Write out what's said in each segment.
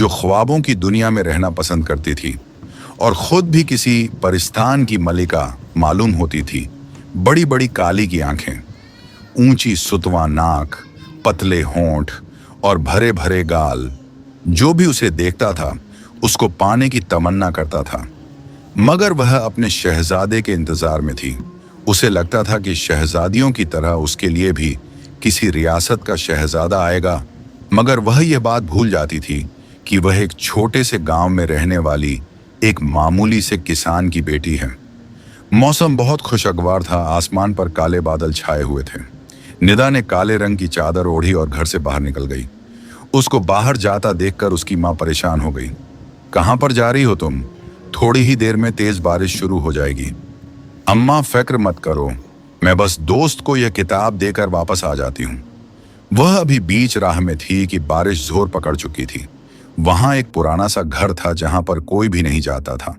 जो ख्वाबों की दुनिया में रहना पसंद करती थी और खुद भी किसी परिस्तान की मलिका मालूम होती थी। बड़ी बड़ी काली की आंखें, ऊंची सुतवा नाक, पतले होंठ और भरे भरे गाल। जो भी उसे देखता था उसको पाने की तमन्ना करता था। मगर वह अपने शहजादे के इंतजार में थी। उसे लगता था कि शहजादियों की तरह उसके लिए भी किसी रियासत का शहजादा आएगा, मगर वह यह बात भूल जाती थी कि वह एक छोटे से गांव में रहने वाली एक मामूली से किसान की बेटी है। मौसम बहुत खुशगवार था। आसमान पर काले बादल छाए हुए थे। निदा ने काले रंग की चादर ओढ़ी और घर से बाहर निकल गई। उसको बाहर जाता देखकर उसकी माँ परेशान हो गई। कहाँ पर जा रही हो तुम? थोड़ी ही देर में तेज बारिश शुरू हो जाएगी। अम्मा फिक्र मत करो, मैं बस दोस्त को यह किताब देकर वापस आ जाती हूँ। वह अभी बीच राह में थी कि बारिश जोर पकड़ चुकी थी। वहां एक पुराना सा घर था जहां पर कोई भी नहीं जाता था,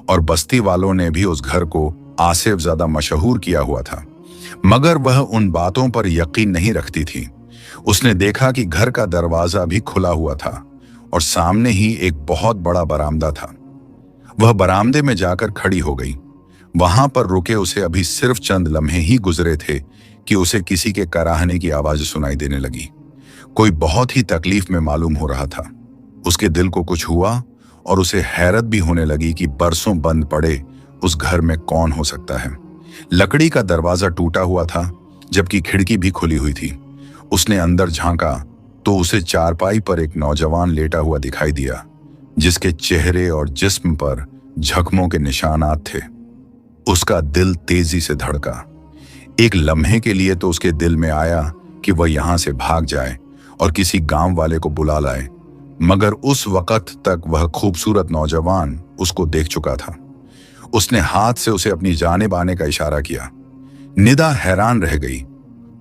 और बस्ती वालों ने भी उस घर को आसिफ ज्यादा मशहूर किया हुआ था। मगर वह उन बातों पर यकीन नहीं रखती थी। उसने देखा कि घर का दरवाजा भी खुला हुआ था और सामने ही एक बहुत बड़ा बरामदा था। वह बरामदे में जाकर खड़ी हो गई। वहां पर रुके उसे अभी सिर्फ चंद लम्हे ही गुजरे थे कि उसे किसी के कराहने की आवाज सुनाई देने लगी। कोई बहुत ही तकलीफ में मालूम हो रहा था। उसके दिल को कुछ हुआ और उसे हैरत भी होने लगी कि बरसों बंद पड़े उस घर में कौन हो सकता है। लकड़ी का दरवाजा टूटा हुआ था, जबकि खिड़की भी खुली हुई थी। उसने अंदर झांका तो उसे चारपाई पर एक नौजवान लेटा हुआ दिखाई दिया, जिसके चेहरे और जिस्म पर जख्मों के निशानात थे। उसका दिल तेजी से धड़का। एक लम्हे के लिए तो उसके दिल में आया कि वह यहां से भाग जाए और किसी गांव वाले को बुला लाए, मगर उस वक्त तक वह खूबसूरत नौजवान उसको देख चुका था। उसने हाथ से उसे अपनी जानिब आने का इशारा किया। निदा हैरान रह गई।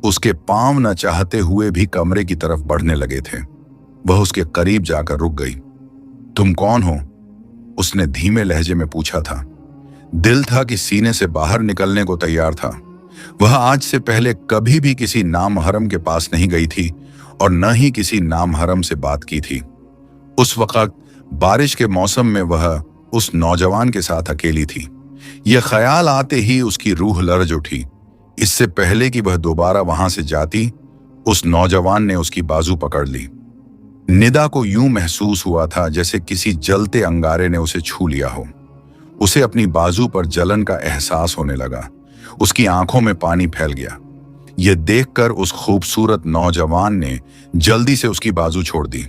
उसके पांव न चाहते हुए भी कमरे की तरफ बढ़ने लगे थे। वह उसके करीब जाकर रुक गई। तुम कौन हो? उसने धीमे लहजे में पूछा था। दिल था कि सीने से बाहर निकलने को तैयार था। वह आज से पहले कभी भी किसी नामहरम के पास नहीं गई थी और न ही किसी नामहरम से बात की थी। उस वक्त बारिश के मौसम में वह उस नौजवान के साथ अकेली थी। यह ख्याल आते ही उसकी रूह लरज उठी। इससे पहले कि वह दोबारा वहां से जाती, उस नौजवान ने उसकी बाजू पकड़ ली। निदा को यूं महसूस हुआ था जैसे किसी जलते अंगारे ने उसे छू लिया हो। उसे अपनी बाजू पर जलन का एहसास होने लगा। उसकी आंखों में पानी फैल गया। यह देखकर उस खूबसूरत नौजवान ने जल्दी से उसकी बाजू छोड़ दी।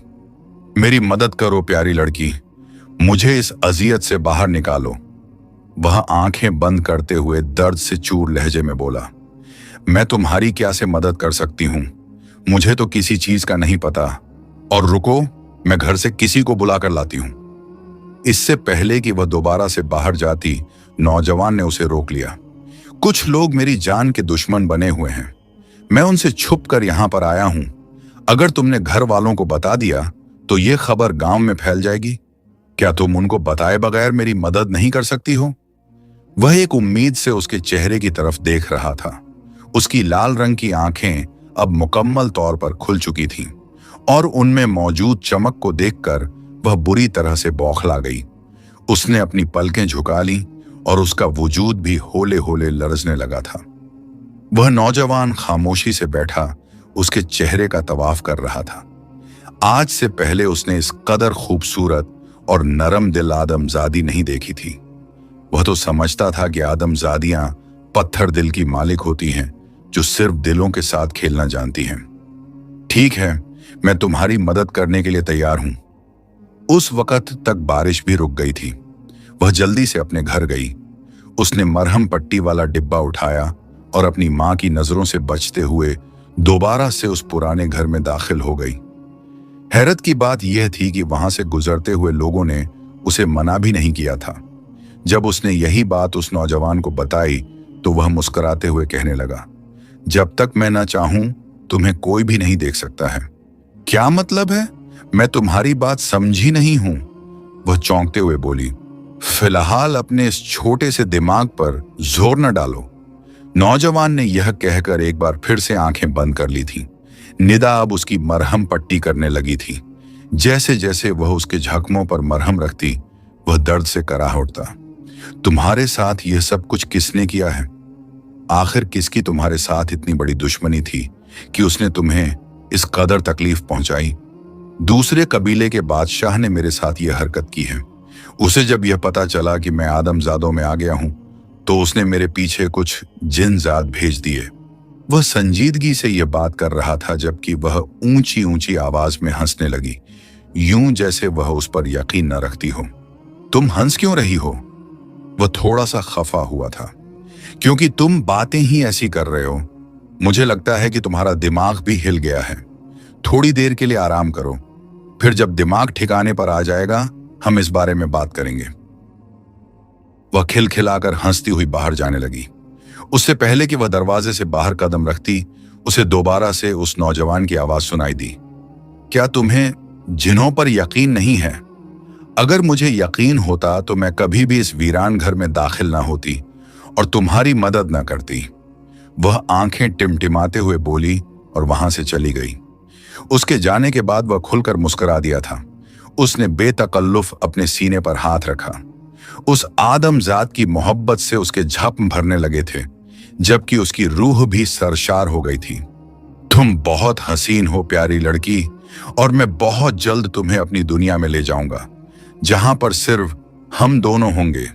मेरी मदद करो प्यारी लड़की, मुझे इस अजियत से बाहर निकालो। वह आंखें बंद करते हुए दर्द से चूर लहजे में बोला। मैं तुम्हारी क्या से मदद कर सकती हूँ? मुझे तो किसी चीज का नहीं पता। और रुको, मैं घर से किसी को बुलाकर लाती हूँ। इससे पहले कि वह दोबारा से बाहर जाती, नौजवान ने उसे रोक लिया। कुछ लोग मेरी जान के दुश्मन बने हुए हैं। मैं उनसे छुप कर यहाँ पर आया हूँ। अगर तुमने घर वालों को बता दिया तो ये खबर गांव में फैल जाएगी। क्या तुम उनको बताए बगैर मेरी मदद नहीं कर सकती हो? वह एक उम्मीद से उसके चेहरे की तरफ देख रहा था। उसकी लाल रंग की आंखें अब मुकम्मल तौर पर खुल चुकी थीं और उनमें मौजूद चमक को देखकर वह बुरी तरह से बौखला गई। उसने अपनी पलकें झुका ली और उसका वजूद भी होले होले लरजने लगा था। वह नौजवान खामोशी से बैठा उसके चेहरे का तवाफ कर रहा था। आज से पहले उसने इस कदर खूबसूरत और नरम दिल आदमजादी नहीं देखी थी। वह तो समझता था कि आदमजादियां पत्थर दिल की मालिक होती हैं, जो सिर्फ दिलों के साथ खेलना जानती हैं। ठीक है, मैं तुम्हारी मदद करने के लिए तैयार हूं। उस वक्त तक बारिश भी रुक गई थी। वह जल्दी से अपने घर गई। उसने मरहम पट्टी वाला डिब्बा उठाया और अपनी मां की नजरों से बचते हुए दोबारा से उस पुराने घर में दाखिल हो गई। हैरत की बात यह थी कि वहां से गुजरते हुए लोगों ने उसे मना भी नहीं किया था। जब उसने यही बात उस नौजवान को बताई तो वह मुस्कुराते हुए कहने लगा, जब तक मैं ना चाहूं तुम्हें कोई भी नहीं देख सकता है। क्या मतलब है? मैं तुम्हारी बात समझी नहीं हूं। वह चौंकते हुए बोली। फिलहाल अपने इस छोटे से दिमाग पर जोर न डालो। नौजवान ने यह कहकर एक बार फिर से आंखें बंद कर ली थीं। निदा अब उसकी मरहम पट्टी करने लगी थी। जैसे जैसे वह उसके जख्मों पर मरहम रखती, वह दर्द से कराह उठता। तुम्हारे साथ यह सब कुछ किसने किया है? आखिर किसकी तुम्हारे साथ इतनी बड़ी दुश्मनी थी कि उसने तुम्हें इस कदर तकलीफ पहुंचाई? दूसरे कबीले के बादशाह ने मेरे साथ यह हरकत की है। उसे जब यह पता चला कि मैं आदमजादों में आ गया हूं, तो उसने मेरे पीछे कुछ जिनजात भेज दिए। वह संजीदगी से यह बात कर रहा था, जबकि वह ऊंची ऊंची आवाज में हंसने लगी, यूं जैसे वह उस पर यकीन न रखती हो। तुम हंस क्यों रही हो? वह थोड़ा सा खफा हुआ था। क्योंकि तुम बातें ही ऐसी कर रहे हो। मुझे लगता है कि तुम्हारा दिमाग भी हिल गया है। थोड़ी देर के लिए आराम करो, फिर जब दिमाग ठिकाने पर आ जाएगा हम इस बारे में बात करेंगे। वह खिलखिलाकर हंसती हुई बाहर जाने लगी। उससे पहले कि वह दरवाजे से बाहर कदम रखती, उसे दोबारा से उस नौजवान की आवाज सुनाई दी। क्या तुम्हें जिन्हों पर यकीन नहीं है? अगर मुझे यकीन होता तो मैं कभी भी इस वीरान घर में दाखिल ना होती और तुम्हारी मदद ना करती। वह आंखें टिमटिमाते हुए बोली और वहां से चली गई। उसके जाने के बाद वह खुलकर मुस्कुरा दिया था। उसने बेतकल्लुफ अपने सीने पर हाथ रखा। उस आदमजात की मोहब्बत से उसके झप्प भरने लगे थे, जबकि उसकी रूह भी सरशार हो गई थी। तुम बहुत हसीन हो प्यारी लड़की, और मैं बहुत जल्द तुम्हें अपनी दुनिया में ले जाऊंगा, जहां पर सिर्फ हम दोनों होंगे।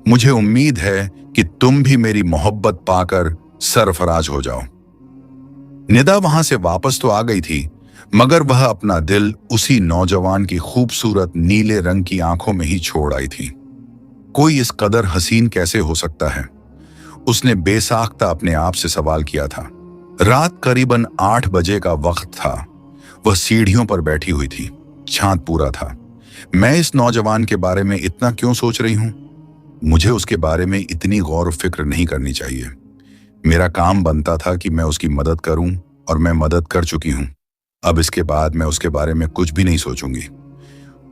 मुझे उम्मीद है कि तुम भी मेरी मोहब्बत पाकर सरफराज हो जाओ। निदा वहां से वापस तो आ गई थी, मगर वह अपना दिल उसी नौजवान की खूबसूरत नीले रंग की आंखों में ही छोड़ आई थी। कोई इस कदर हसीन कैसे हो सकता है? उसने बेसाख्ता अपने आप से सवाल किया था। रात करीबन 8 बजे का वक्त था। वह सीढ़ियों पर बैठी हुई थी। चांद पूरा था। मैं इस नौजवान के बारे में इतना क्यों सोच रही हूं? मुझे उसके बारे में इतनी गौर व फिक्र नहीं करनी चाहिए। मेरा काम बनता था कि मैं उसकी मदद करूं, और मैं मदद कर चुकी हूं। अब इसके बाद मैं उसके बारे में कुछ भी नहीं सोचूंगी।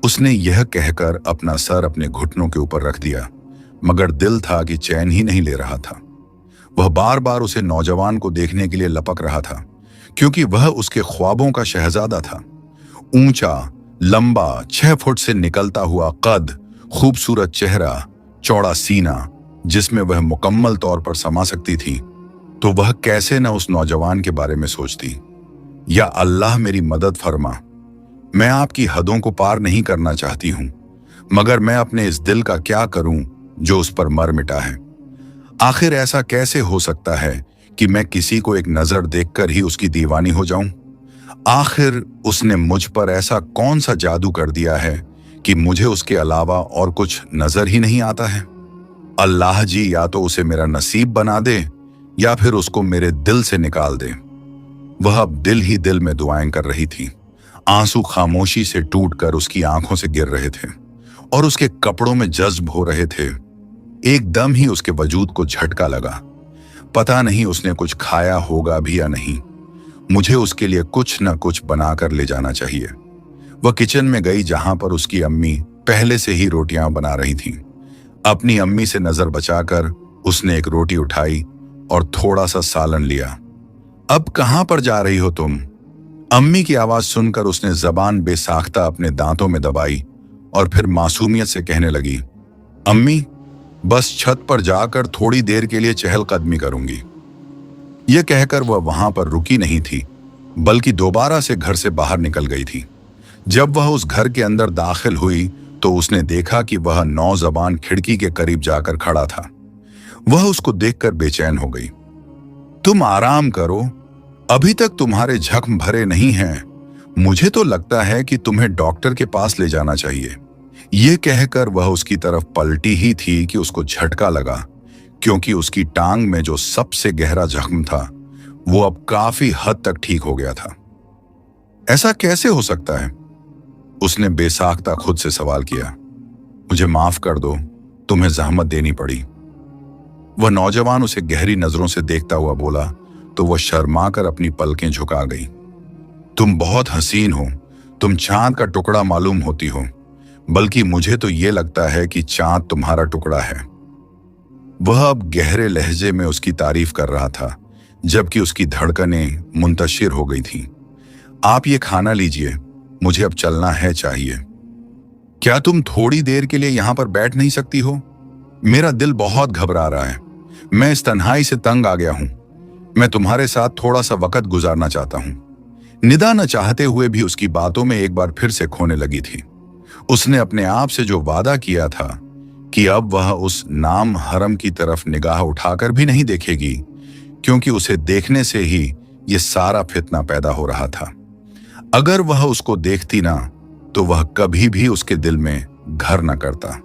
उसने यह कहकर अपना सर अपने घुटनों के ऊपर रख दिया, मगर दिल था कि चैन ही नहीं ले रहा था। वह बार बार उसे नौजवान को देखने के लिए लपक रहा था, क्योंकि वह उसके ख्वाबों का शहजादा था। ऊंचा, लंबा, 6 फुट से निकलता हुआ कद, खूबसूरत चेहरा, चौड़ा सीना, जिसमें वह मुकम्मल तौर पर समा सकती थी। तो वह कैसे न उस नौजवान के बारे में सोचती। या अल्लाह मेरी मदद फरमा। मैं आपकी हदों को पार नहीं करना चाहती हूं, मगर मैं अपने इस दिल का क्या करूं जो उस पर मर मिटा है। आखिर ऐसा कैसे हो सकता है कि मैं किसी को एक नजर देखकर ही उसकी दीवानी हो जाऊं? आखिर उसने मुझ पर ऐसा कौन सा जादू कर दिया है कि मुझे उसके अलावा और कुछ नजर ही नहीं आता है। अल्लाह जी या तो उसे मेरा नसीब बना दे, या फिर उसको मेरे दिल से निकाल दे। वह अब दिल ही दिल में दुआएं कर रही थी। आंसू खामोशी से टूटकर उसकी आंखों से गिर रहे थे और उसके कपड़ों में जज्ब हो रहे थे। एकदम ही उसके वजूद को झटका लगा। पता नहीं उसने कुछ खाया होगा भी या नहीं। मुझे उसके लिए कुछ न कुछ बनाकर ले जाना चाहिए। वह किचन में गई, जहां पर उसकी अम्मी पहले से ही रोटियां बना रही थीं। अपनी अम्मी से नजर बचाकर उसने एक रोटी उठाई और थोड़ा सा सालन लिया। अब कहां पर जा रही हो तुम? अम्मी की आवाज सुनकर उसने जबान बेसाख्ता अपने दांतों में दबाई और फिर मासूमियत से कहने लगी, अम्मी, बस छत पर जाकर थोड़ी देर के लिए चहलकदमी करूंगी। यह कहकर वह वहां पर रुकी नहीं थी, बल्कि दोबारा से घर से बाहर निकल गई थी। जब वह उस घर के अंदर दाखिल हुई तो उसने देखा कि वह नौजवान खिड़की के करीब जाकर खड़ा था। वह उसको देखकर बेचैन हो गई। तुम आराम करो, अभी तक तुम्हारे जख्म भरे नहीं हैं। मुझे तो लगता है कि तुम्हें डॉक्टर के पास ले जाना चाहिए। यह कहकर वह उसकी तरफ पलटी ही थी कि उसको झटका लगा, क्योंकि उसकी टांग में जो सबसे गहरा जख्म था वो अब काफी हद तक ठीक हो गया था। ऐसा कैसे हो सकता है? उसने बेसाख्ता खुद से सवाल किया। मुझे माफ कर दो, तुम्हें जहमत देनी पड़ी। वह नौजवान उसे गहरी नजरों से देखता हुआ बोला तो वह शर्माकर अपनी पलकें झुका गई। तुम बहुत हसीन हो, तुम चांद का टुकड़ा मालूम होती हो, बल्कि मुझे तो ये लगता है कि चांद तुम्हारा टुकड़ा है। वह अब गहरे लहजे में उसकी तारीफ कर रहा था, जबकि उसकी धड़कनें मुंतशिर हो गई थीं। आप ये खाना लीजिए, मुझे अब चलना है चाहिए। क्या तुम थोड़ी देर के लिए यहां पर बैठ नहीं सकती हो? मेरा दिल बहुत घबरा रहा है। मैं इस तन्हाई से तंग आ गया हूं। मैं तुम्हारे साथ थोड़ा सा वक्त गुजारना चाहता हूं। निदा न चाहते हुए भी उसकी बातों में एक बार फिर से खोने लगी थी। उसने अपने आप से जो वादा किया था कि अब वह उस नाम हरम की तरफ निगाह उठाकर भी नहीं देखेगी, क्योंकि उसे देखने से ही ये सारा फितना पैदा हो रहा था। अगर वह उसको देखती ना तो वह कभी भी उसके दिल में घर न करता।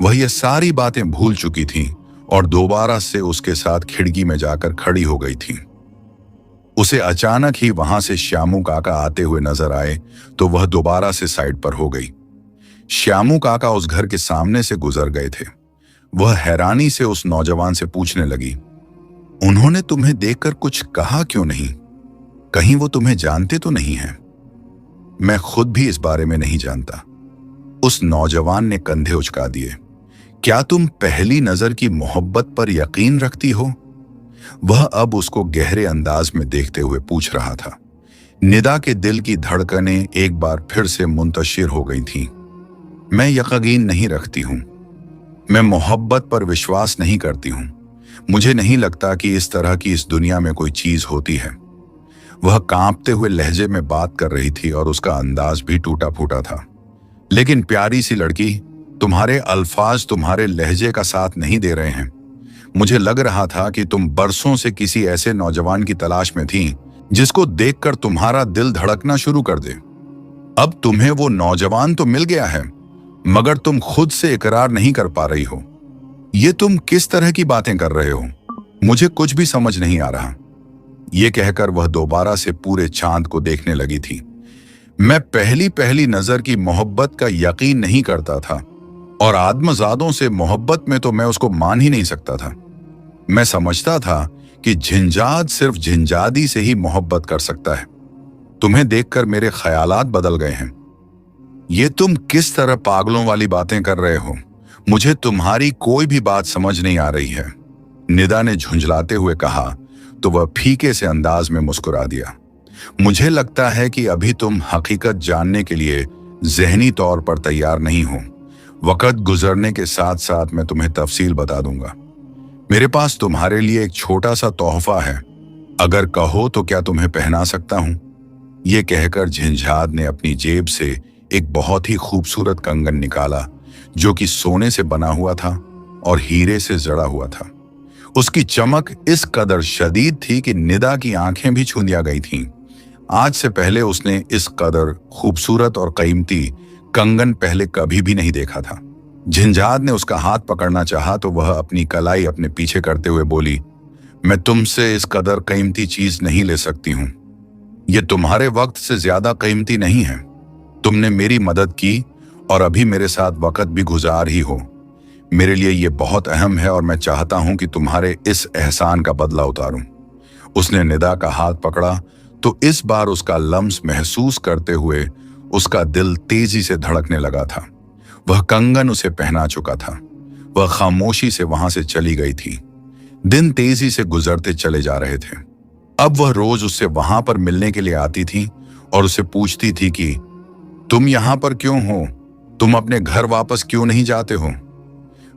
वह ये सारी बातें भूल चुकी थी और दोबारा से उसके साथ खिड़की में जाकर खड़ी हो गई थी। उसे अचानक ही वहां से श्यामू काका आते हुए नजर आए तो वह दोबारा से साइड पर हो गई। श्यामू काका उस घर के सामने से गुजर गए थे। वह हैरानी से उस नौजवान से पूछने लगी, उन्होंने तुम्हें देखकर कुछ कहा क्यों नहीं? कहीं वो तुम्हें जानते तो नहीं हैं? मैं खुद भी इस बारे में नहीं जानता। उस नौजवान ने कंधे उचका दिए। क्या तुम पहली नजर की मोहब्बत पर यकीन रखती हो? वह अब उसको गहरे अंदाज में देखते हुए पूछ रहा था। निदा के दिल की धड़कनें एक बार फिर से मुंतशिर हो गई थीं। मैं यकीन नहीं रखती हूं। मैं मोहब्बत पर विश्वास नहीं करती हूं। मुझे नहीं लगता कि इस तरह की इस दुनिया में कोई चीज होती है। वह कांपते हुए लहजे में बात कर रही थी और उसका अंदाज भी टूटा फूटा था। लेकिन प्यारी सी लड़की, तुम्हारे अल्फाज तुम्हारे लहजे का साथ नहीं दे रहे हैं। मुझे लग रहा था कि तुम बरसों से किसी ऐसे नौजवान की तलाश में थीं जिसको देखकर तुम्हारा दिल धड़कना शुरू कर दे। अब तुम्हें वो नौजवान तो मिल गया है, मगर तुम खुद से इकरार नहीं कर पा रही हो। ये तुम किस तरह की बातें कर रहे हो? मुझे कुछ भी समझ नहीं आ रहा। ये कहकर वह दोबारा से पूरे चांद को देखने लगी थी। मैं पहली नजर की मोहब्बत का यकीन नहीं करता था और आदमजादों से मोहब्बत में तो मैं उसको मान ही नहीं सकता था। मैं समझता था कि झिंजाद सिर्फ झिंजादी से ही मोहब्बत कर सकता है। तुम्हें देखकर मेरे ख्यालात बदल गए हैं। ये तुम किस तरह पागलों वाली बातें कर रहे हो? मुझे तुम्हारी कोई भी बात समझ नहीं आ रही है, निदा ने झुंझलाते हुए कहा तो वह फीके से अंदाज में मुस्कुरा दिया। मुझे लगता है कि अभी तुम हकीकत जानने के लिए जहनी तौर पर तैयार नहीं हो। वक्त गुजरने के साथ साथ मैं तुम्हें तफसील बता दूंगा। मेरे पास तुम्हारे लिए एक छोटा सा तोहफा है। अगर कहो तो क्या तुम्हें पहना सकता हूं? ये कहकर झिंझाद ने अपनी जेब से एक बहुत ही खूबसूरत कंगन निकाला जो कि सोने से बना हुआ था और हीरे से जड़ा हुआ था। उसकी चमक इस कदर शदीद थी कि निदा की आंखें भी छूंदिया गई थीं। आज से पहले उसने इस कदर खूबसूरत और कीमती कंगन पहले कभी भी नहीं देखा था। झिंझाद ने उसका हाथ पकड़ना चाहा तो वह अपनी कलाई अपने पीछे करते हुए बोली, मैं तुमसे इस कदर कीमती चीज नहीं ले सकती हूं। यह तुम्हारे वक्त से ज्यादा कीमती नहीं है। तुमने मेरी मदद की और अभी मेरे साथ वक्त भी गुजार ही हो। मेरे लिए यह बहुत अहम है और मैं चाहता हूं कि तुम्हारे इस एहसान का बदला उतारूं। उसने निदा का हाथ पकड़ा तो इस बार उसका लम्स महसूस करते हुए उसका दिल तेजी से धड़कने लगा था। वह कंगन उसे पहना चुका था। वह खामोशी से वहां से चली गई थी। दिन तेजी से गुजरते चले जा रहे थे। अब वह रोज उससे वहां पर मिलने के लिए आती थी और उसे पूछती थी कि तुम यहां पर क्यों हो? तुम अपने घर वापस क्यों नहीं जाते हो?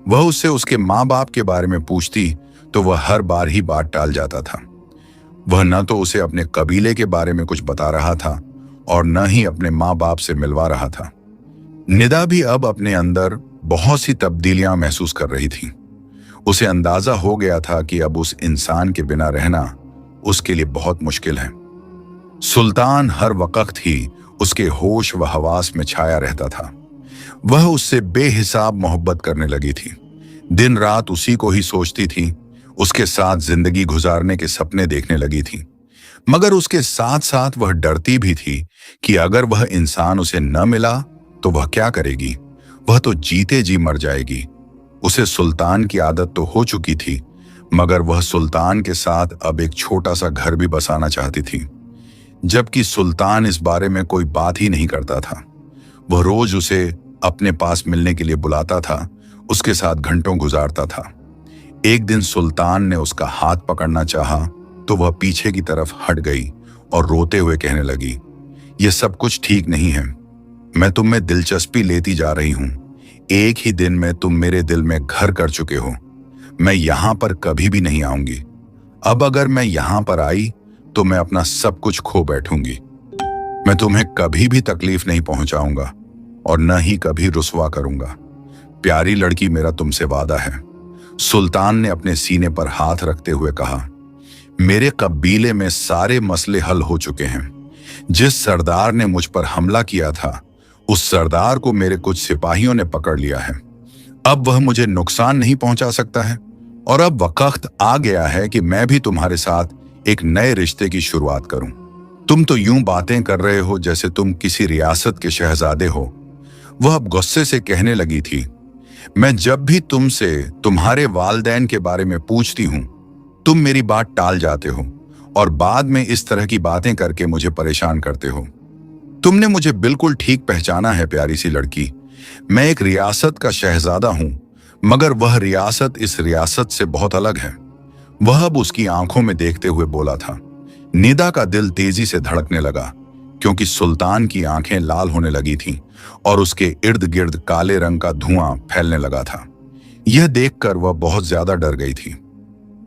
वह उससे उसके माँ बाप के बारे में पूछती तो वह हर बार ही बात टाल जाता था। वह न तो उसे अपने कबीले के बारे में कुछ बता रहा था और न ही अपने माँ बाप से मिलवा रहा था। निदा भी अब अपने अंदर बहुत सी तब्दीलियां महसूस कर रही थी। उसे अंदाजा हो गया था कि अब उस इंसान के बिना रहना उसके लिए बहुत मुश्किल है। सुल्तान हर वक्त ही उसके होश व हवास में छाया रहता था। वह उससे बेहिसाब मोहब्बत करने लगी थी। दिन रात उसी को ही सोचती थी। उसके साथ जिंदगी गुजारने के सपने देखने लगी थी। मगर उसके साथ साथ वह डरती भी थी कि अगर वह इंसान उसे न मिला तो वह क्या करेगी? वह तो जीते जी मर जाएगी। उसे सुल्तान की आदत तो हो चुकी थी, मगर वह सुल्तान के साथ अब एक छोटा सा घर भी बसाना चाहती थी, जबकि सुल्तान इस बारे में कोई बात ही नहीं करता था। वह रोज उसे अपने पास मिलने के लिए बुलाता था, उसके साथ घंटों गुजारता था। एक दिन सुल्तान ने उसका हाथ पकड़ना चाहा तो वह पीछे की तरफ हट गई और रोते हुए कहने लगी, ये सब कुछ ठीक नहीं है। मैं तुम में दिलचस्पी लेती जा रही हूं। एक ही दिन में तुम मेरे दिल में घर कर चुके हो। मैं यहां पर कभी भी नहीं आऊंगी। अब अगर मैं यहां पर आई तो मैं अपना सब कुछ खो बैठूंगी। मैं तुम्हें कभी भी तकलीफ नहीं पहुंचाऊंगा और न ही कभी रुसवा करूंगा। प्यारी लड़की, मेरा तुमसे वादा है। सुल्तान ने अपने सीने पर हाथ रखते हुए कहा, मेरे कबीले में सारे मसले हल हो चुके हैं। जिस सरदार ने मुझ पर हमला किया था, उस सरदार को मेरे कुछ सिपाहियों ने पकड़ लिया है। अब वह मुझे नुकसान नहीं पहुंचा सकता है और अब वक्त आ गया है कि मैं भी तुम्हारे साथ एक नए रिश्ते की शुरुआत करूं। तुम तो यूं बातें कर रहे हो जैसे तुम किसी रियासत के शहजादे हो। वह अब गुस्से से कहने लगी थी, मैं जब भी तुमसे तुम्हारे वालिदैन के बारे में पूछती हूं, तुम मेरी बात टाल जाते हो और बाद में इस तरह की बातें करके मुझे परेशान करते हो। तुमने मुझे बिल्कुल ठीक पहचाना है प्यारी सी लड़की। मैं एक रियासत का शहजादा हूं, मगर वह रियासत इस रियासत से बहुत अलग है। वह अब उसकी आंखों में देखते हुए बोला था। निदा का दिल तेजी से धड़कने लगा, क्योंकि सुल्तान की आंखें लाल होने लगी थीं और उसके इर्द गिर्द काले रंग का धुआं फैलने लगा था। यह देखकर वह बहुत ज्यादा डर गई थी।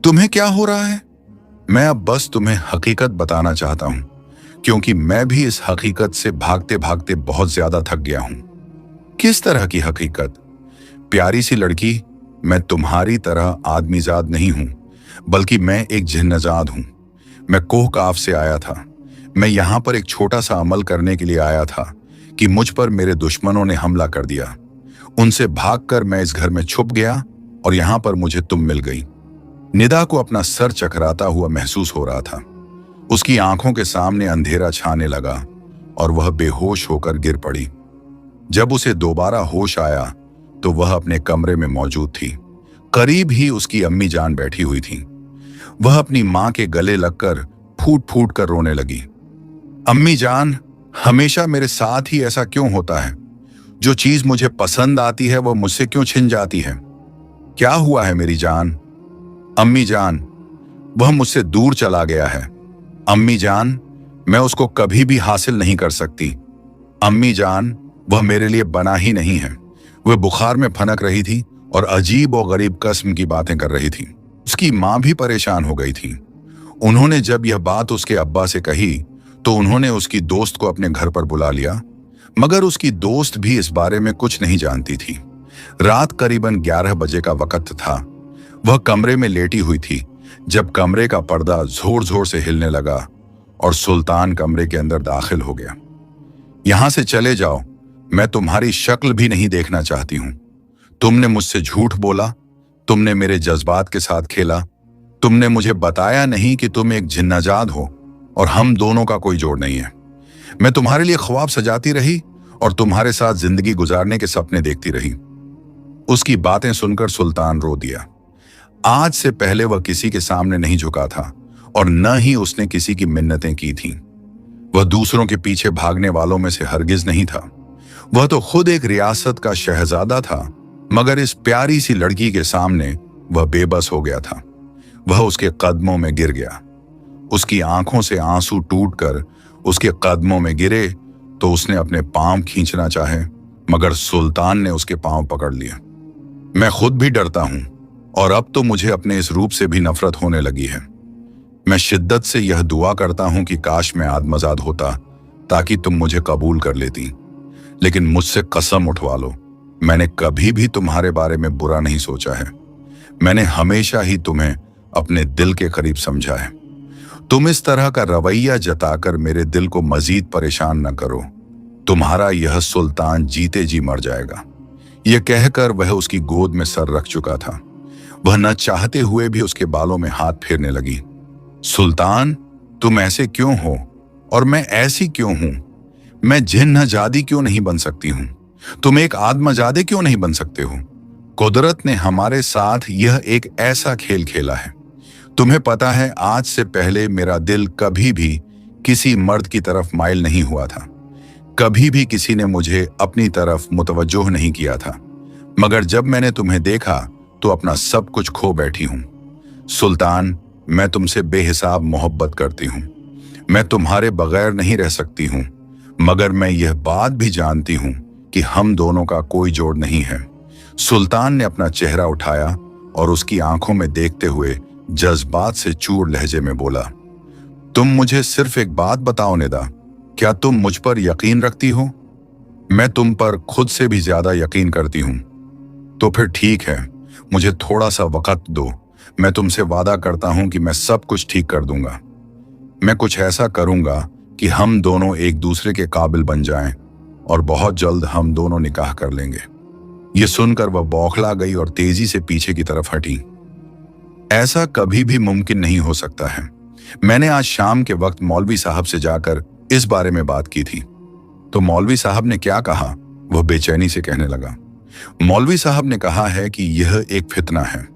तुम्हें क्या हो रहा है? मैं अब बस तुम्हें हकीकत बताना चाहता हूं, क्योंकि मैं भी इस हकीकत से भागते भागते बहुत ज्यादा थक गया हूं। किस तरह की हकीकत? प्यारी सी लड़की, मैं तुम्हारी तरह आदमीजाद नहीं हूं, बल्कि मैं एक जिन्नजाद हूं। मैं कोहकाफ से आया था। मैं यहां पर एक छोटा सा अमल करने के लिए आया था कि मुझ पर मेरे दुश्मनों ने हमला कर दिया। उनसे भागकर मैं इस घर में छुप गया और यहां पर मुझे तुम मिल गई। निदा को अपना सर चकराता हुआ महसूस हो रहा था। उसकी आंखों के सामने अंधेरा छाने लगा और वह बेहोश होकर गिर पड़ी। जब उसे दोबारा होश आया तो वह अपने कमरे में मौजूद थी। करीब ही उसकी अम्मी जान बैठी हुई थी। वह अपनी मां के गले लगकर फूट फूट कर रोने लगी। अम्मी जान, हमेशा मेरे साथ ही ऐसा क्यों होता है? जो चीज मुझे पसंद आती है वह मुझसे क्यों छिन जाती है? क्या हुआ है मेरी जान? अम्मी जान, वह मुझसे दूर चला गया है। अम्मी जान, मैं उसको कभी भी हासिल नहीं कर सकती। अम्मी जान, वह मेरे लिए बना ही नहीं है। वह बुखार में फनक रही थी और अजीब और गरीब किस्म की बातें कर रही थी। उसकी मां भी परेशान हो गई थी। उन्होंने जब यह बात उसके अब्बा से कही तो उन्होंने उसकी दोस्त को अपने घर पर बुला लिया, मगर उसकी दोस्त भी इस बारे में कुछ नहीं जानती थी। रात करीबन 11 बजे का वक्त था। वह कमरे में लेटी हुई थी जब कमरे का पर्दा जोर जोर से हिलने लगा और सुल्तान कमरे के अंदर दाखिल हो गया। यहां से चले जाओ, मैं तुम्हारी शक्ल भी नहीं देखना चाहती हूं। तुमने मुझसे झूठ बोला, तुमने मेरे जज्बात के साथ खेला। तुमने मुझे बताया नहीं कि तुम एक जिन्नाजाद हो और हम दोनों का कोई जोड़ नहीं है। मैं तुम्हारे लिए ख्वाब सजाती रही और तुम्हारे साथ जिंदगी गुजारने के सपने देखती रही। उसकी बातें सुनकर सुल्तान रो दिया। आज से पहले वह किसी के सामने नहीं झुका था और न ही उसने किसी की मिन्नतें की थीं। वह दूसरों के पीछे भागने वालों में से हरगिज नहीं था। वह तो खुद एक रियासत का शहजादा था, मगर इस प्यारी सी लड़की के सामने वह बेबस हो गया था। वह उसके कदमों में गिर गया। उसकी आंखों से आंसू टूटकर उसके कदमों में गिरे तो उसने अपने पांव खींचना चाहे, मगर सुल्तान ने उसके पांव पकड़ लिए। मैं खुद भी डरता हूं और अब तो मुझे अपने इस रूप से भी नफरत होने लगी है। मैं शिद्दत से यह दुआ करता हूं कि काश मैं आदमजाद होता ताकि तुम मुझे कबूल कर लेती, लेकिन मुझसे कसम उठवा लो, मैंने कभी भी तुम्हारे बारे में बुरा नहीं सोचा है। मैंने हमेशा ही तुम्हें अपने दिल के करीब समझा है। तुम इस तरह का रवैया जताकर मेरे दिल को मजीद परेशान न करो। तुम्हारा यह सुल्तान जीते जी मर जाएगा। यह कहकर वह उसकी गोद में सर रख चुका था। वह न चाहते हुए भी उसके बालों में हाथ फेरने लगी। सुल्तान, तुम ऐसे क्यों हो और मैं ऐसी क्यों हूं? मैं जिन्नजादी क्यों नहीं बन सकती हूं? तुम एक आदमजादे क्यों नहीं बन सकते हो? कुदरत ने हमारे साथ यह एक ऐसा खेल खेला है। तुम्हें पता है, आज से पहले मेरा दिल कभी भी किसी मर्द की तरफ माइल नहीं हुआ था। कभी भी किसी ने मुझे अपनी तरफ मुतवज्जो नहीं किया था, मगर जब मैंने तुम्हें देखा तो अपना सब कुछ खो बैठी हूं। सुल्तान, मैं तुमसे बेहिसाब मोहब्बत करती हूं। मैं तुम्हारे बगैर नहीं रह सकती हूं। मगर मैं यह बात भी जानती हूं कि हम दोनों का कोई जोड़ नहीं है। सुल्तान ने अपना चेहरा उठाया और उसकी आंखों में देखते हुए जज्बात से चूर लहजे में बोला, तुम मुझे सिर्फ एक बात बताओ निदा, क्या तुम मुझ पर यकीन रखती हो? मैं तुम पर खुद से भी ज्यादा यकीन करती हूं। तो फिर ठीक है, मुझे थोड़ा सा वक्त दो। मैं तुमसे वादा करता हूं कि मैं सब कुछ ठीक कर दूंगा। मैं कुछ ऐसा करूंगा कि हम दोनों एक दूसरे के काबिल बन जाएं और बहुत जल्द हम दोनों निकाह कर लेंगे। ये सुनकर वह बौखला गई और तेजी से पीछे की तरफ हटी। ऐसा कभी भी मुमकिन नहीं हो सकता है। मैंने आज शाम के वक्त मौलवी साहब से जाकर इस बारे में बात की थी। तो मौलवी साहब ने क्या कहा? वह बेचैनी से कहने लगा। मौलवी साहब ने कहा है कि यह एक फितना है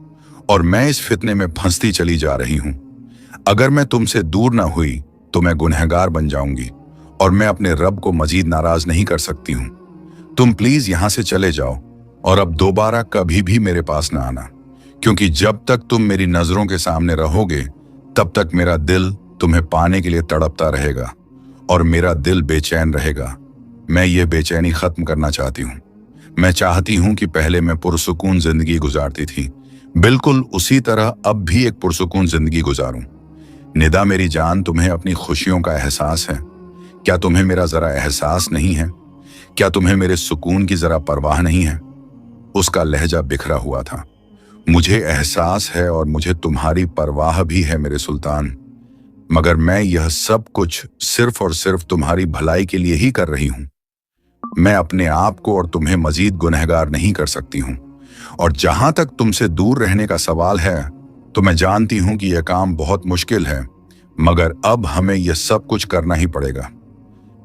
और मैं इस फितने में फंसती चली जा रही हूं। अगर मैं तुमसे दूर ना हुई तो मैं गुनहगार बन जाऊंगी और मैं अपने रब को मजीद नाराज नहीं कर सकती हूं। तुम प्लीज यहां से चले जाओ और अब दोबारा कभी भी मेरे पास ना आना, क्योंकि जब तक तुम मेरी नजरों के सामने रहोगे तब तक मेरा दिल तुम्हें पाने के लिए तड़पता रहेगा और मेरा दिल बेचैन रहेगा। मैं ये बेचैनी खत्म करना चाहती हूँ। मैं चाहती हूँ कि पहले मैं पुरसुकून जिंदगी गुजारती थी, बिल्कुल उसी तरह अब भी एक पुरसुकून जिंदगी गुजारूं। निदा मेरी जान, तुम्हें अपनी खुशियों का एहसास है? क्या तुम्हें मेरा जरा एहसास नहीं है? क्या तुम्हें मेरे सुकून की जरा परवाह नहीं है? उसका लहजा बिखरा हुआ था। मुझे एहसास है और मुझे तुम्हारी परवाह भी है मेरे सुल्तान, मगर मैं यह सब कुछ सिर्फ और सिर्फ तुम्हारी भलाई के लिए ही कर रही हूं। मैं अपने आप को और तुम्हें मजीद गुनहगार नहीं कर सकती हूं। और जहां तक तुमसे दूर रहने का सवाल है तो मैं जानती हूं कि यह काम बहुत मुश्किल है, मगर अब हमें यह सब कुछ करना ही पड़ेगा।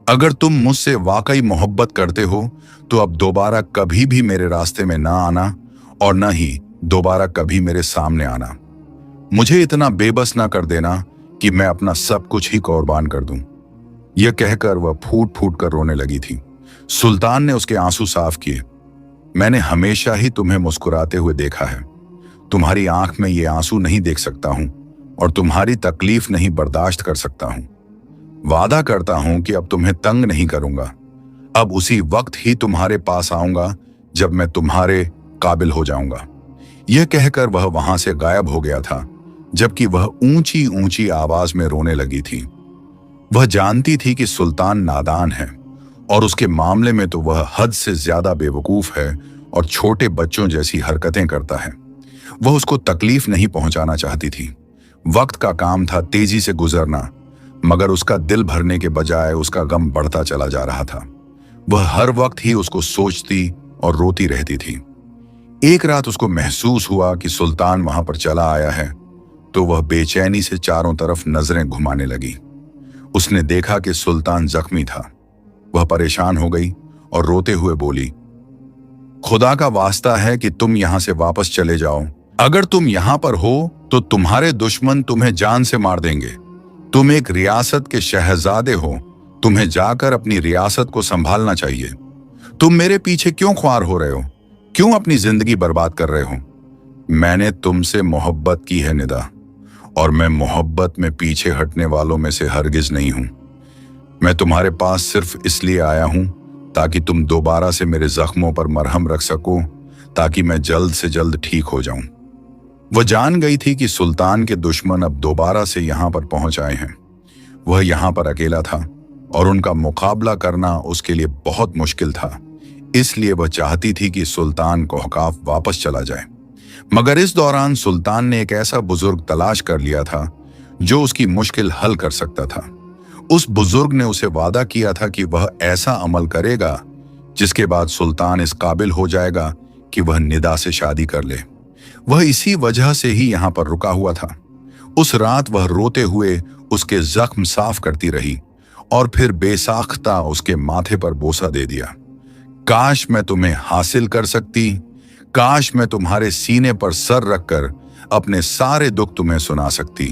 अगर तुम मुझसे वाकई मोहब्बत करते हो तो अब दोबारा कभी भी मेरे रास्ते में ना आना और न ही दोबारा कभी मेरे सामने आना। मुझे इतना बेबस ना कर देना कि मैं अपना सब कुछ ही कुर्बान कर दूं। यह कहकर वह फूट फूट कर रोने लगी थी। सुल्तान ने उसके आंसू साफ किए। मैंने हमेशा ही तुम्हें मुस्कुराते हुए देखा है। तुम्हारी आंख में ये आंसू नहीं देख सकता हूं और तुम्हारी तकलीफ नहीं बर्दाश्त कर सकता हूं। वादा करता हूं कि अब तुम्हें तंग नहीं करूंगा। अब उसी वक्त ही तुम्हारे पास आऊंगा जब मैं तुम्हारे काबिल हो जाऊंगा। यह कहकर वह वहां से गायब हो गया था, जबकि वह ऊंची ऊंची आवाज में रोने लगी थी। वह जानती थी कि सुल्तान नादान है और उसके मामले में तो वह हद से ज्यादा बेवकूफ है और छोटे बच्चों जैसी हरकतें करता है। वह उसको तकलीफ नहीं पहुंचाना चाहती थी। वक्त का काम था तेजी से गुजरना, मगर उसका दिल भरने के बजाय उसका गम बढ़ता चला जा रहा था। वह हर वक्त ही उसको सोचती और रोती रहती थी। एक रात उसको महसूस हुआ कि सुल्तान वहां पर चला आया है, तो वह बेचैनी से चारों तरफ नजरें घुमाने लगी। उसने देखा कि सुल्तान जख्मी था। वह परेशान हो गई और रोते हुए बोली, खुदा का वास्ता है कि तुम यहां से वापस चले जाओ। अगर तुम यहां पर हो तो तुम्हारे दुश्मन तुम्हें जान से मार देंगे। तुम एक रियासत के शहजादे हो, तुम्हें जाकर अपनी रियासत को संभालना चाहिए। तुम मेरे पीछे क्यों ख्वार हो रहे हो? क्यों अपनी जिंदगी बर्बाद कर रहे हो? मैंने तुमसे मोहब्बत की है निदा, और मैं मोहब्बत में पीछे हटने वालों में से हरगिज नहीं हूं। मैं तुम्हारे पास सिर्फ इसलिए आया हूं ताकि तुम दोबारा से मेरे जख्मों पर मरहम रख सको, ताकि मैं जल्द से जल्द ठीक हो जाऊं। वह जान गई थी कि सुल्तान के दुश्मन अब दोबारा से यहां पर पहुंच आए हैं। वह यहां पर अकेला था और उनका मुकाबला करना उसके लिए बहुत मुश्किल था। इसलिए वह चाहती थी कि सुल्तान कोहकाफ वापस चला जाए। मगर इस दौरान सुल्तान ने एक ऐसा बुजुर्ग तलाश कर लिया था जो उसकी मुश्किल हल कर सकता था। उस बुजुर्ग ने उसे वादा किया था कि वह ऐसा अमल करेगा जिसके बाद सुल्तान इस काबिल हो जाएगा कि वह निदा से शादी कर ले। वह इसी वजह से ही यहां पर रुका हुआ था। उस रात वह रोते हुए उसके जख्म साफ करती रही और फिर बेसाख्ता उसके माथे पर बोसा दे दिया। काश मैं तुम्हें हासिल कर सकती, काश मैं तुम्हारे सीने पर सर रखकर अपने सारे दुख तुम्हें सुना सकती,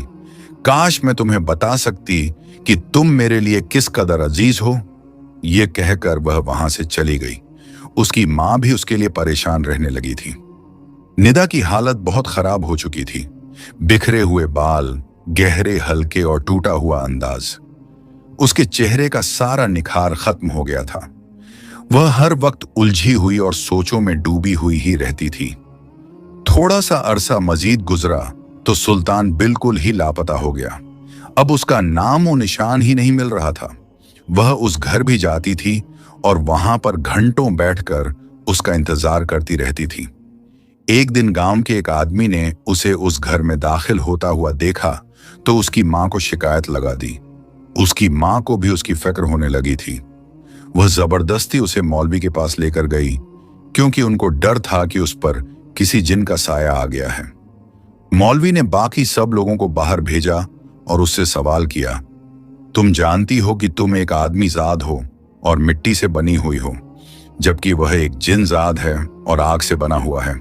काश मैं तुम्हें बता सकती कि तुम मेरे लिए किस कदर अजीज हो। ये कहकर वह वहां से चली गई। उसकी मां भी उसके लिए परेशान रहने लगी थी। निदा की हालत बहुत खराब हो चुकी थी। बिखरे हुए बाल, गहरे हल्के और टूटा हुआ अंदाज। उसके चेहरे का सारा निखार खत्म हो गया था। वह हर वक्त उलझी हुई और सोचों में डूबी हुई ही रहती थी। थोड़ा सा अरसा मजीद गुजरा तो सुल्तान बिल्कुल ही लापता हो गया। अब उसका नाम और निशान ही नहीं मिल रहा था। वह उस घर भी जाती थी और वहां पर घंटों बैठकर उसका इंतजार करती रहती थी। एक दिन गांव के एक आदमी ने उसे उस घर में दाखिल होता हुआ देखा तो उसकी मां को शिकायत लगा दी। उसकी मां को भी उसकी फिक्र होने लगी थी। वह जबरदस्ती उसे मौलवी के पास लेकर गई, क्योंकि उनको डर था कि उस पर किसी जिन का साया आ गया है। मौलवी ने बाकी सब लोगों को बाहर भेजा और उससे सवाल किया, तुम जानती हो कि तुम एक आदमी जाद हो और मिट्टी से बनी हुई हो, जबकि वह एक जिन जाद है और आग से बना हुआ है।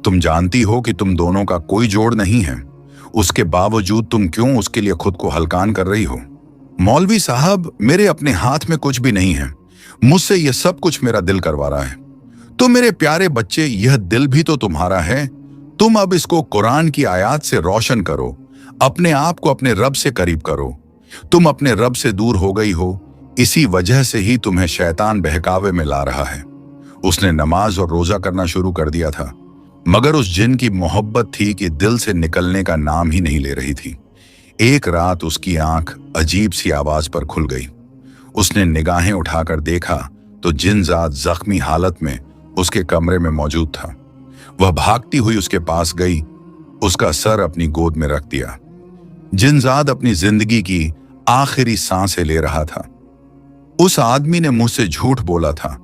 तुम जानती हो कि तुम दोनों का कोई जोड़ नहीं है, उसके बावजूद तुम क्यों उसके लिए खुद को हलकान कर रही हो? मौलवी साहब, मेरे अपने हाथ में कुछ भी नहीं है, मुझसे यह सब कुछ मेरा दिल करवा रहा है। तो मेरे प्यारे बच्चे, यह दिल भी तो तुम्हारा है। तुम अब इसको कुरान की आयत से रोशन करो, अपने आप को अपने रब से करीब करो। तुम अपने रब से दूर हो गई हो, इसी वजह से ही तुम्हें शैतान बहकावे में ला रहा है। उसने नमाज और रोजा करना शुरू कर दिया था, मगर उस जिन की मोहब्बत थी कि दिल से निकलने का नाम ही नहीं ले रही थी। एक रात उसकी आंख अजीब सी आवाज पर खुल गई। उसने निगाहें उठाकर देखा तो जिनजात जख्मी हालत में उसके कमरे में मौजूद था। वह भागती हुई उसके पास गई, उसका सर अपनी गोद में रख दिया। जिनजात अपनी जिंदगी की आखिरी सांसें ले रहा था। उस आदमी ने मुझसे झूठ बोला था।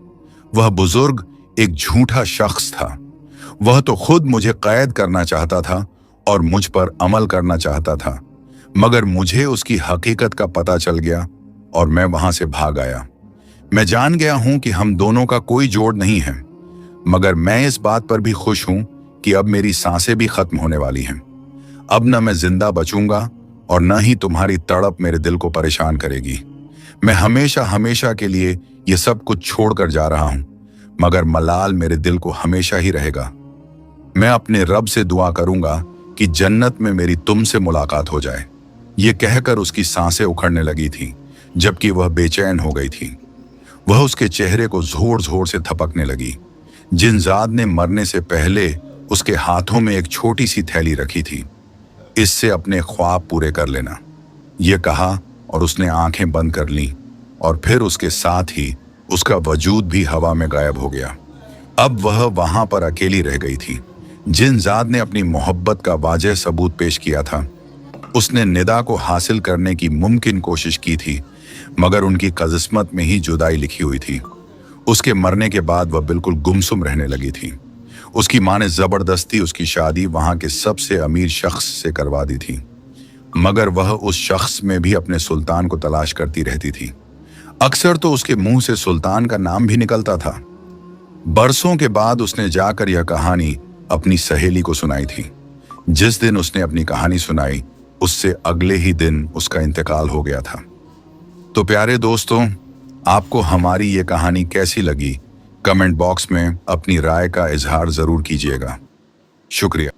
वह बुजुर्ग एक झूठा शख्स था। वह तो खुद मुझे कैद करना चाहता था और मुझ पर अमल करना चाहता था, मगर मुझे उसकी हकीकत का पता चल गया और मैं वहां से भाग आया। मैं जान गया हूं कि हम दोनों का कोई जोड़ नहीं है, मगर मैं इस बात पर भी खुश हूं कि अब मेरी सांसें भी खत्म होने वाली हैं। अब न मैं जिंदा बचूंगा और न ही तुम्हारी तड़प मेरे दिल को परेशान करेगी। मैं हमेशा हमेशा के लिए ये सब कुछ छोड़कर जा रहा हूं, मगर मलाल मेरे दिल को हमेशा ही रहेगा। मैं अपने रब से दुआ करूंगा कि जन्नत में मेरी तुमसे मुलाकात हो जाए। ये कहकर उसकी सांसें उखड़ने लगी थी, जबकि वह बेचैन हो गई थी। वह उसके चेहरे को जोर जोर से थपकने लगी। जिनजाद ने मरने से पहले उसके हाथों में एक छोटी सी थैली रखी थी। इससे अपने ख्वाब पूरे कर लेना, ये कहा और उसने आंखें बंद कर लीं और फिर उसके साथ ही उसका वजूद भी हवा में गायब हो गया। अब वह वहां पर अकेली रह गई थी। जिनजाद ने अपनी मोहब्बत का वाजह सबूत पेश किया था। उसने निदा को हासिल करने की मुमकिन कोशिश की थी, मगर उनकी किस्मत में ही जुदाई लिखी हुई थी। उसके मरने के बाद वह बिल्कुल गुमसुम रहने लगी थी। उसकी मां ने जबरदस्ती उसकी शादी वहां के सबसे अमीर शख्स से करवा दी थी, मगर वह उस शख्स में भी अपने सुल्तान को तलाश करती रहती थी। अक्सर तो उसके मुंह से सुल्तान का नाम भी निकलता था। बरसों के बाद उसने जाकर यह कहानी अपनी सहेली को सुनाई थी। जिस दिन उसने अपनी कहानी सुनाई, उससे अगले ही दिन उसका इंतकाल हो गया था। तो प्यारे दोस्तों, आपको हमारी ये कहानी कैसी लगी? कमेंट बॉक्स में अपनी राय का इजहार जरूर कीजिएगा। शुक्रिया।